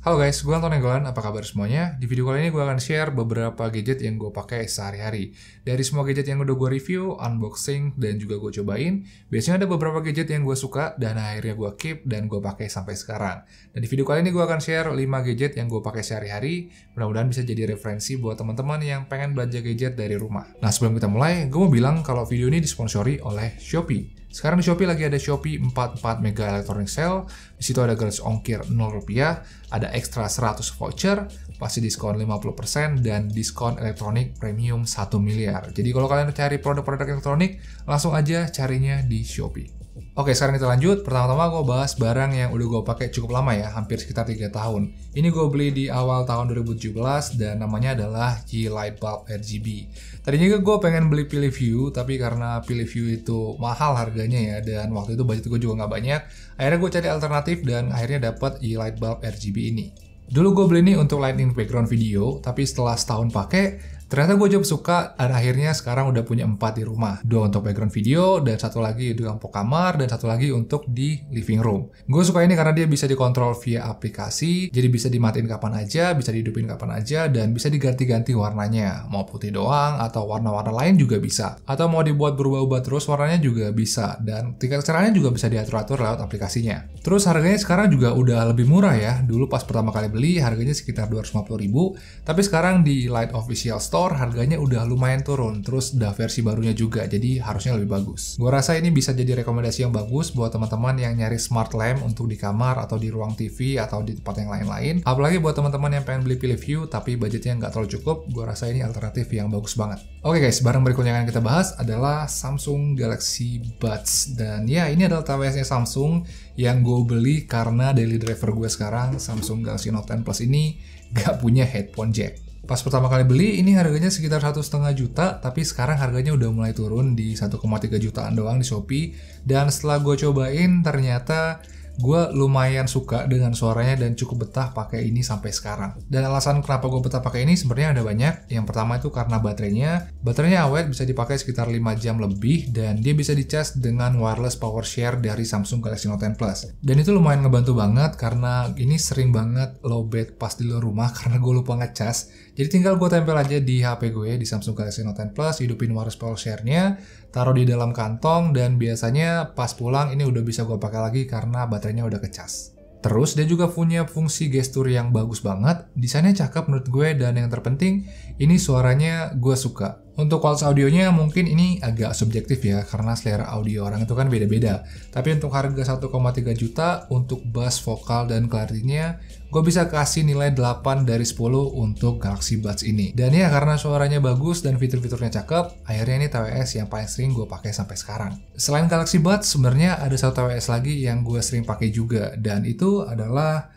Halo guys, gue Anton Enggolan, apa kabar semuanya? Di video kali ini gue akan share beberapa gadget yang gue pakai sehari-hari. Dari semua gadget yang udah gue review, unboxing, dan juga gue cobain, biasanya ada beberapa gadget yang gue suka dan akhirnya gue keep dan gue pakai sampai sekarang. Dan di video kali ini gue akan share 5 gadget yang gue pakai sehari-hari, mudah-mudahan bisa jadi referensi buat teman-teman yang pengen belanja gadget dari rumah. Nah sebelum kita mulai, gue mau bilang kalau video ini disponsori oleh Shopee. Sekarang di Shopee lagi ada Shopee 44 Mega Electronic Sale. Di situ ada gratis ongkir Rp0, ada ekstra 100 voucher, pasti diskon 50%, dan diskon elektronik premium 1 miliar. Jadi kalau kalian cari produk-produk elektronik, langsung aja carinya di Shopee. Oke, sekarang kita lanjut. Pertama-tama gue bahas barang yang udah gue pakai cukup lama ya, hampir sekitar 3 tahun. Ini gue beli di awal tahun 2017 dan namanya adalah Light Bulb RGB. Tadinya gue pengen beli PiliView, tapi karena PiliView itu mahal harganya ya, dan waktu itu budget gue juga nggak banyak, akhirnya gue cari alternatif dan akhirnya dapat Light Bulb RGB ini. Dulu gue beli ini untuk lighting background video, tapi setelah setahun pakai, ternyata gue cukup suka dan akhirnya sekarang udah punya 4 di rumah. 2 untuk background video, dan 1 lagi di lampu kamar, dan 1 lagi untuk di living room. Gue suka ini karena dia bisa dikontrol via aplikasi, jadi bisa dimatiin kapan aja, bisa dihidupin kapan aja, dan bisa diganti-ganti warnanya. Mau putih doang, atau warna-warna lain juga bisa. Atau mau dibuat berubah-ubah terus warnanya juga bisa, dan tingkat kecerdasannya juga bisa diatur-atur lewat aplikasinya. Terus harganya sekarang juga udah lebih murah ya. Dulu pas pertama kali beli harganya sekitar 250.000, tapi sekarang di Light Official Store harganya udah lumayan turun, terus udah versi barunya juga, jadi harusnya lebih bagus. Gue rasa ini bisa jadi rekomendasi yang bagus buat teman-teman yang nyari smart lamp untuk di kamar atau di ruang TV atau di tempat yang lain-lain. Apalagi buat teman-teman yang pengen beli PiliView tapi budgetnya nggak terlalu cukup, gue rasa ini alternatif yang bagus banget. Oke guys, barang berikutnya yang kita bahas adalah Samsung Galaxy Buds. Dan ya, ini adalah TWS-nya Samsung yang gue beli karena daily driver gue sekarang, Samsung Galaxy Note 10 Plus ini nggak punya headphone jack. Pas pertama kali beli, ini harganya sekitar 1,5 juta, tapi sekarang harganya udah mulai turun di 1,3 jutaan doang di Shopee. Dan setelah gue cobain, ternyata gue lumayan suka dengan suaranya dan cukup betah pakai ini sampai sekarang. Dan alasan kenapa gue betah pakai ini sebenarnya ada banyak. Yang pertama itu karena baterainya awet, bisa dipakai sekitar 5 jam lebih, dan dia bisa dicas dengan wireless power share dari Samsung Galaxy Note 10 Plus. Dan itu lumayan ngebantu banget karena ini sering banget lowbat pas di luar rumah karena gue lupa ngecas. Jadi tinggal gue tempel aja di HP gue di Samsung Galaxy Note 10 Plus, hidupin wireless power share-nya, taruh di dalam kantong, dan biasanya pas pulang ini udah bisa gue pakai lagi karena baterainya udah kecas. Terus dia juga punya fungsi gestur yang bagus banget, desainnya cakep menurut gue, dan yang terpenting ini suaranya gue suka. Untuk kualitas audionya mungkin ini agak subjektif ya, karena selera audio orang itu kan beda-beda. Tapi untuk harga 1,3 juta, untuk bass, vokal, dan clarity-nya, gue bisa kasih nilai 8 dari 10 untuk Galaxy Buds ini. Dan ya, karena suaranya bagus dan fitur-fiturnya cakep, akhirnya ini TWS yang paling sering gue pakai sampai sekarang. Selain Galaxy Buds, sebenarnya ada satu TWS lagi yang gue sering pakai juga, dan itu adalah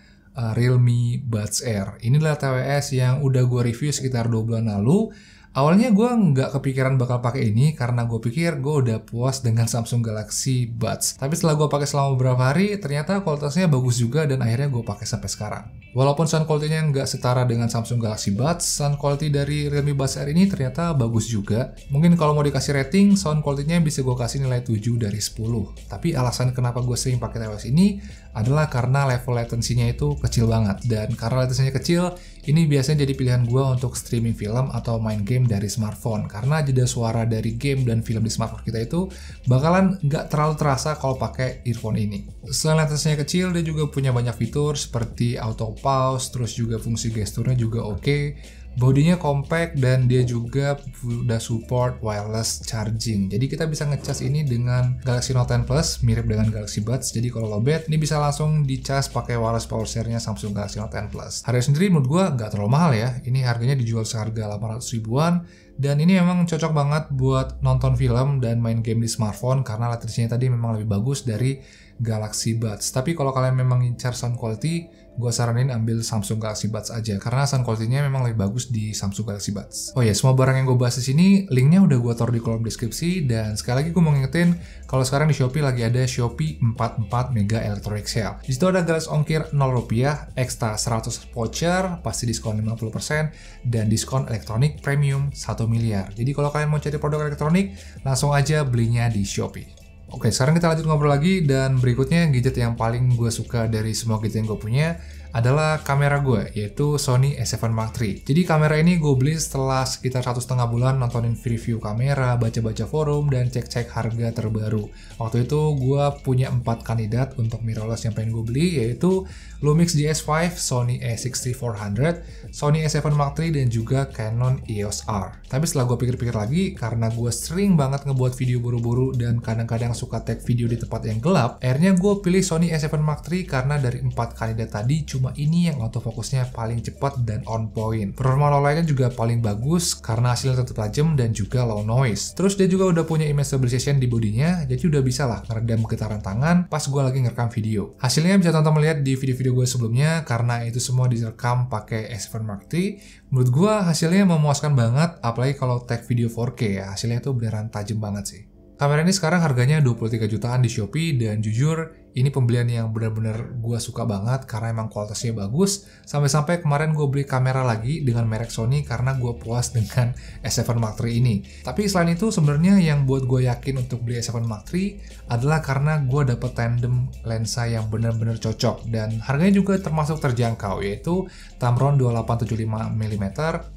Realme Buds Air. Inilah TWS yang udah gue review sekitar 2 bulan lalu. Awalnya gue nggak kepikiran bakal pakai ini karena gue pikir gue udah puas dengan Samsung Galaxy Buds. Tapi setelah gue pakai selama beberapa hari, ternyata kualitasnya bagus juga dan akhirnya gue pakai sampai sekarang. Walaupun sound quality-nya nggak setara dengan Samsung Galaxy Buds, sound quality dari Realme Buds Air ini ternyata bagus juga. Mungkin kalau mau dikasih rating, sound quality-nya bisa gue kasih nilai 7 dari 10. Tapi alasan kenapa gue sering pakai TWS ini adalah karena level latency-nya itu kecil banget. Dan karena latency-nya kecil, ini biasanya jadi pilihan gue untuk streaming film atau main game dari smartphone. Karena jeda suara dari game dan film di smartphone kita itu bakalan nggak terlalu terasa kalau pakai earphone ini. Selain latency-nya kecil, dia juga punya banyak fitur seperti auto pause, terus juga fungsi gesturnya juga oke. Bodinya compact dan dia juga udah support wireless charging. Jadi kita bisa ngecas ini dengan Galaxy Note 10 Plus, mirip dengan Galaxy Buds. Jadi kalau lowbat, ini bisa langsung dicas pakai wireless power share-nya Samsung Galaxy Note 10 Plus. Harga sendiri menurut gua nggak terlalu mahal ya. Ini harganya dijual seharga 800 ribuan. Dan ini memang cocok banget buat nonton film dan main game di smartphone karena latency-nya tadi memang lebih bagus dari Galaxy Buds. Tapi kalau kalian memang ngincar sound quality, gue saranin ambil Samsung Galaxy Buds aja karena sound quality-nya memang lebih bagus di Samsung Galaxy Buds. Oh ya, semua barang yang gue bahas di sini linknya udah gue taruh di kolom deskripsi, dan sekali lagi gue mau ngingetin kalau sekarang di Shopee lagi ada Shopee 44 Mega Electronic Sale. Di situ ada gratis ongkir Rp0, ekstra 100 voucher, pasti diskon 50%, dan diskon elektronik premium 1 miliar. Jadi kalau kalian mau cari produk elektronik, langsung aja belinya di Shopee. Oke, sekarang kita lanjut ngobrol lagi, dan berikutnya gadget yang paling gue suka dari semua gadget yang gue punya adalah kamera gue, yaitu Sony A7 Mark III. Jadi kamera ini gue beli setelah sekitar 1,5 bulan nontonin review kamera, baca-baca forum, dan cek-cek harga terbaru. Waktu itu gue punya 4 kandidat untuk mirrorless yang pengen gue beli, yaitu Lumix GS5, Sony A6400, Sony A7 Mark III, dan juga Canon EOS R. Tapi setelah gue pikir-pikir lagi, karena gue sering banget ngebuat video buru-buru dan kadang-kadang suka tag video di tempat yang gelap, akhirnya gue pilih Sony A7 Mark III karena dari 4 kandidat tadi cuma ini yang autofokusnya paling cepat dan on point. Performa low light-nya juga paling bagus karena hasilnya tetap tajam dan juga low noise. Terus dia juga udah punya image stabilization di bodinya, jadi udah bisa lah ngeredam getaran tangan pas gue lagi ngerekam video. Hasilnya bisa tonton melihat di video-video gue sebelumnya, karena itu semua direkam pakai A7 Mark III. Menurut gue hasilnya memuaskan banget, apalagi kalau tag video 4K ya, hasilnya itu beneran tajam banget sih. Kamera ini sekarang harganya 23 jutaan di Shopee, dan jujur ini pembelian yang benar-benar gue suka banget karena emang kualitasnya bagus. Sampai-sampai kemarin gue beli kamera lagi dengan merek Sony karena gue puas dengan A7 Mark III ini. Tapi selain itu sebenarnya yang buat gue yakin untuk beli A7 Mark III adalah karena gue dapet tandem lensa yang benar-benar cocok dan harganya juga termasuk terjangkau, yaitu Tamron 2875mm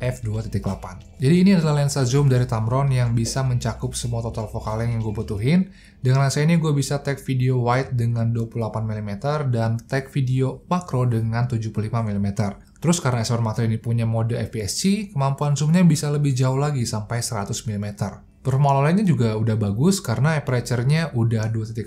f2.8. Jadi ini adalah lensa zoom dari Tamron yang bisa mencakup semua total focal length yang gue butuhin. Dengan lensa ini gue bisa take video wide dengan 28mm dan take video makro dengan 75mm. Terus karena A7 Mark III ini punya mode APS-C, kemampuan zoomnya bisa lebih jauh lagi sampai 100mm. Performa lainnya juga udah bagus karena aperture-nya udah 2.8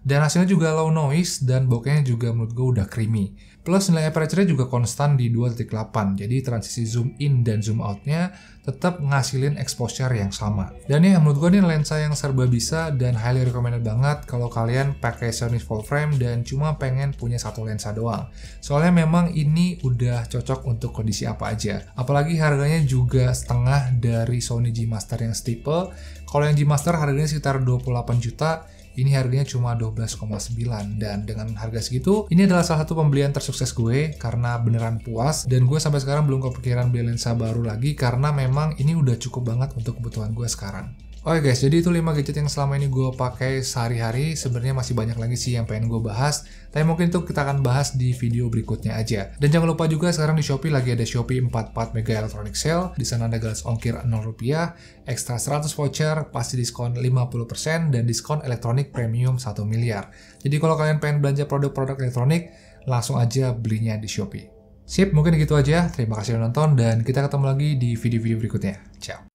dan hasilnya juga low noise dan bokehnya juga menurut gue udah creamy. Plus nilai aperture-nya juga konstan di 2.8, jadi transisi zoom in dan zoom out-nya tetap ngasilin exposure yang sama. Dan ya menurut gue ini lensa yang serba bisa dan highly recommended banget kalau kalian pakai Sony full frame dan cuma pengen punya satu lensa doang. Soalnya memang ini udah cocok untuk kondisi apa aja. Apalagi harganya juga setengah dari Sony G Master yang steeple. Kalau yang G Master harganya sekitar 28 juta, ini harganya cuma 12,9, dan dengan harga segitu ini adalah salah satu pembelian tersukses gue karena beneran puas, dan gue sampai sekarang belum kepikiran beli lensa baru lagi karena memang ini udah cukup banget untuk kebutuhan gue sekarang. Oke guys, jadi itu 5 gadget yang selama ini gue pakai sehari-hari. Sebenarnya masih banyak lagi sih yang pengen gue bahas, tapi mungkin itu kita akan bahas di video berikutnya aja. Dan jangan lupa juga sekarang di Shopee lagi ada Shopee 44 Mega Electronic Sale. Di sana ada gratis ongkir 0 rupiah, ekstra 100 voucher, pasti diskon 50%, dan diskon elektronik premium 1 miliar. Jadi kalau kalian pengen belanja produk-produk elektronik, langsung aja belinya di Shopee. Sip, mungkin gitu aja. Terima kasih udah nonton dan kita ketemu lagi di video-video berikutnya. Ciao.